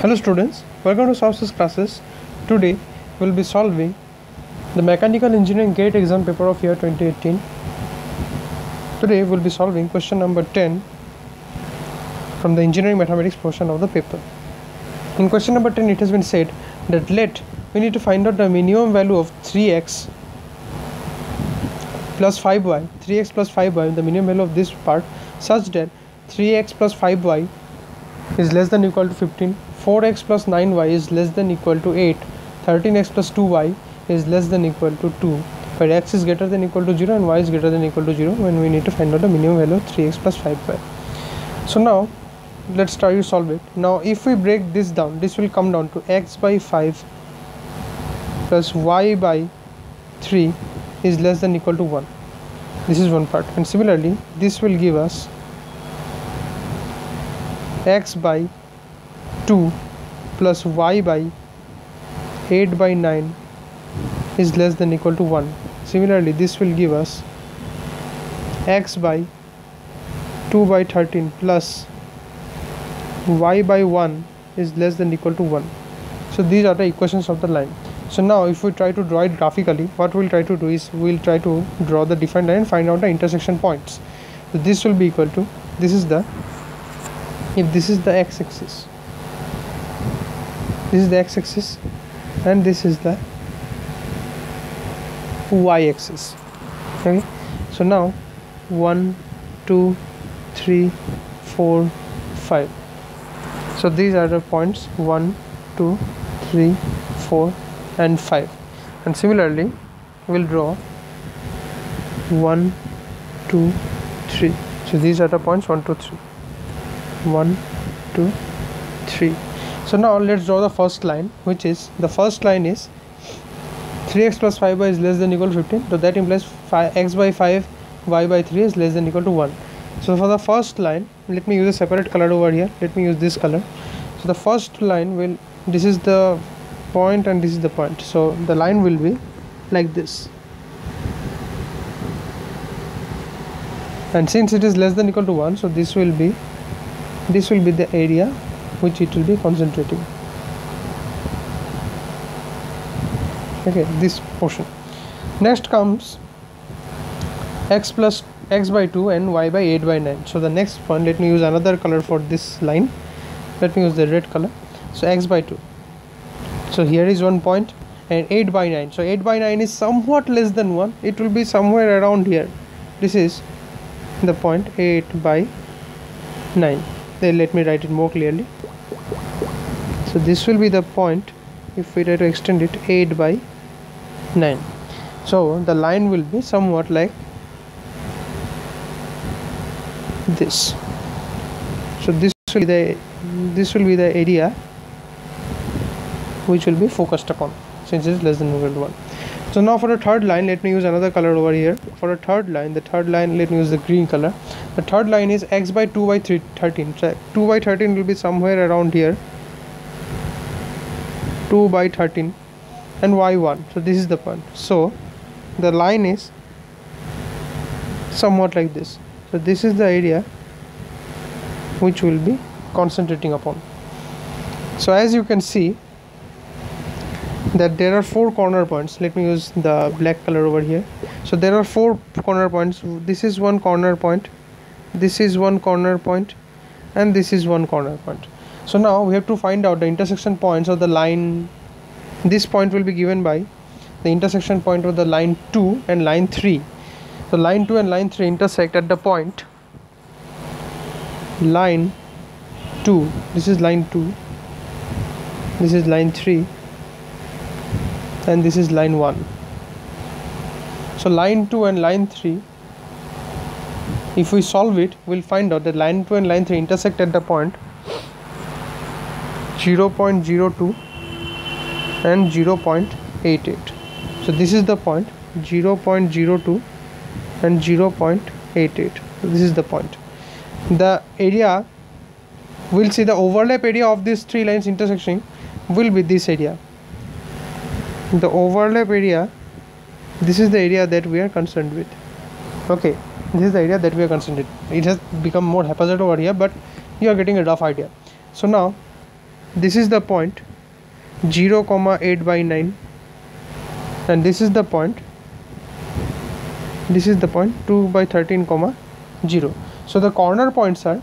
Hello students, welcome to Sources classes. Today we'll be solving the Mechanical Engineering GATE exam paper of year 2018. Today we'll be solving question number 10 from the Engineering Mathematics portion of the paper. In question number 10 it has been said that we need to find out the minimum value of 3x plus 5y, 3x plus 5y, the minimum value of this part such that 3x plus 5y is less than or equal to 15, 4x plus 9y is less than or equal to 8, 13x plus 2y is less than or equal to 2, where x is greater than or equal to 0 and y is greater than or equal to 0 when we need to find out the minimum value of 3x plus 5y. So now let's try to solve it. Now if we break this down, this will come down to x by 5 plus y by 3 is less than or equal to 1. This is one part, and similarly this will give us x by 2 plus y by 8 by 9 is less than or equal to 1. Similarly this will give us x by 2 by 13 plus y by 1 is less than or equal to 1. So these are the equations of the line. So now if we try to draw it graphically, what we'll try to do is we'll try to draw the defined line and find out the intersection points. So this will be equal to, this is the x-axis, this is the x-axis and this is the y-axis. Okay, so now 1 2 3 4 5, so these are the points 1 2 3 4 and 5, and similarly we'll draw 1 2 3, so these are the points 1 2 3, 1 2 3. So now let's draw the first line, which is the first line is 3x plus 5y is less than or equal to 15, so that implies x by 5 y by 3 is less than or equal to 1. So for the first line, let me use a separate color over here, let me use this color. So the first line will, this is the point and this is the point, so the line will be like this, and since it is less than or equal to 1, so this will be the area which it will be concentrating. Okay, this portion. Next comes x by 2 and y by 8 by 9. So the next point, let me use another color for this line, let me use the red color. So x by 2, so here is one point, and 8 by 9, so 8 by 9 is somewhat less than 1, it will be somewhere around here. This is the point 8 by 9. Then let me write it more clearly. So this will be the point, if we try to extend it, 8 by 9. So the line will be somewhat like this. So this will be the area which will be focused upon, since it is less than or equal to 1. So now for the third line, let me use another color over here. For the third line, let me use the green color. The third line is x by 2 by 13. So 2 by 13 will be somewhere around here, 2 by 13, and y1, so this is the point. So the line is somewhat like this. So this is the area which will be concentrating upon. So as you can see that there are 4 corner points. Let me use the black color over here. So there are 4 corner points. This is one corner point, this is one corner point, and this is one corner point. So now we have to find out the intersection points of the line. This point will be given by the intersection point of the line 2 and line 3. So line 2 and line 3 intersect at the point line 2, this is line 2, this is line 3, and this is line 1. So line 2 and line 3, if we solve it, we'll find out that line 2 and line 3 intersect at the point 0.02 and 0.88. So this is the point 0.02 and 0.88. So this is the point. The area, we'll see the overlap area of these 3 lines intersecting will be this area. The overlap area, this is the area that we are concerned with. Okay, this is the area that we are concerned with. It has become more haphazard over here, but you are getting a rough idea. So now this is the point 0, 8 by 9, and this is the point 2 by 13, 0. So the corner points are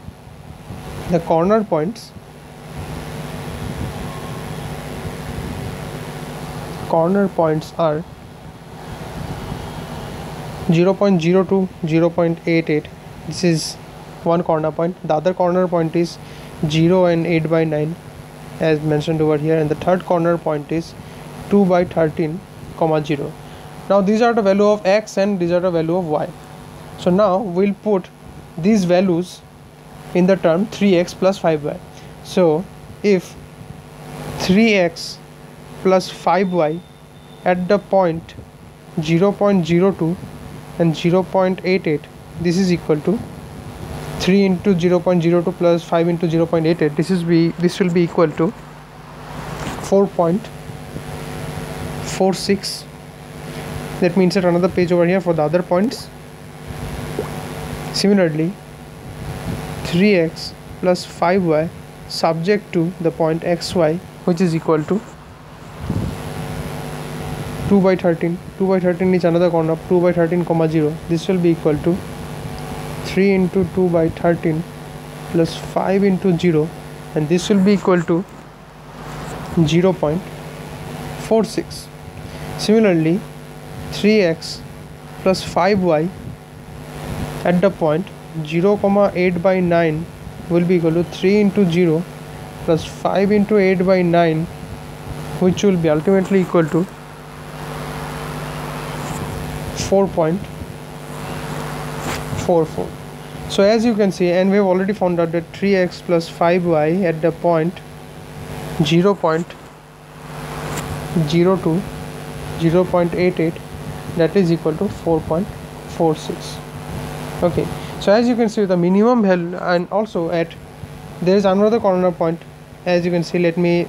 0.02, 0.88. This is one corner point. The other corner point is 0 and 8 by 9 as mentioned over here, and the third corner point is 2 by 13, 0. Now these are the value of x and these are the value of y. So now we'll put these values in the term 3x plus 5y. So if 3x plus 5y at the point 0.02 and 0.88, this is equal to 3 into 0.02 plus 5 into 0.88, this will be equal to 4.46. Let me insert another page over here for the other points. Similarly, 3x plus 5y subject to the point xy, which is equal to 2 by 13. 2 by 13 is another corner, 2 by 13, 0. This will be equal to 3 into 2 by 13 plus 5 into 0, and this will be equal to 0.46. Similarly, 3x plus 5y at the point 0, 8 by 9 will be equal to 3 into 0 plus 5 into 8 by 9, which will be ultimately equal to 4.44. So as you can see, and we have already found out that 3x plus 5y at the point 0.02, 0.88, that is equal to 4.46. Okay, so as you can see, the minimum value, and also at there is another corner point. As you can see, let me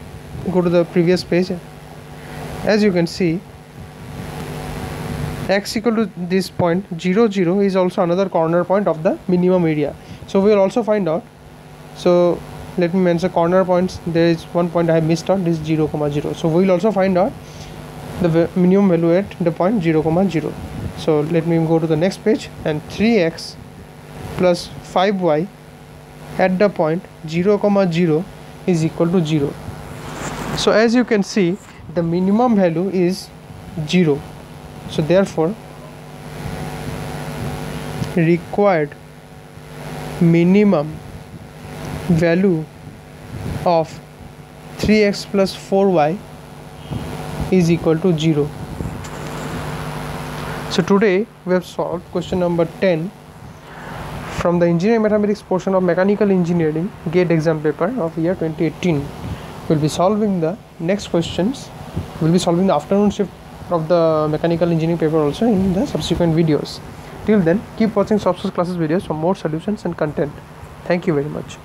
go to the previous page. As you can see, x equal to this point 0, 0 is also another corner point of the minimum area. So we will also find out. So let me mention corner points. There is one point I have missed out, this 0, 0. So we will also find out the minimum value at the point 0, 0. So let me go to the next page, and 3x plus 5y at the point 0, 0 is equal to 0. So as you can see, the minimum value is 0. So therefore required minimum value of 3x plus 4y is equal to 0. So today we have solved question number 10 from the engineering mathematics portion of mechanical engineering GATE exam paper of year 2018. We'll be solving the next questions. We'll be solving the afternoon shift of the mechanical engineering paper also in the subsequent videos. Till then, keep watching Soft Skills Classes videos for more solutions and content. Thank you very much.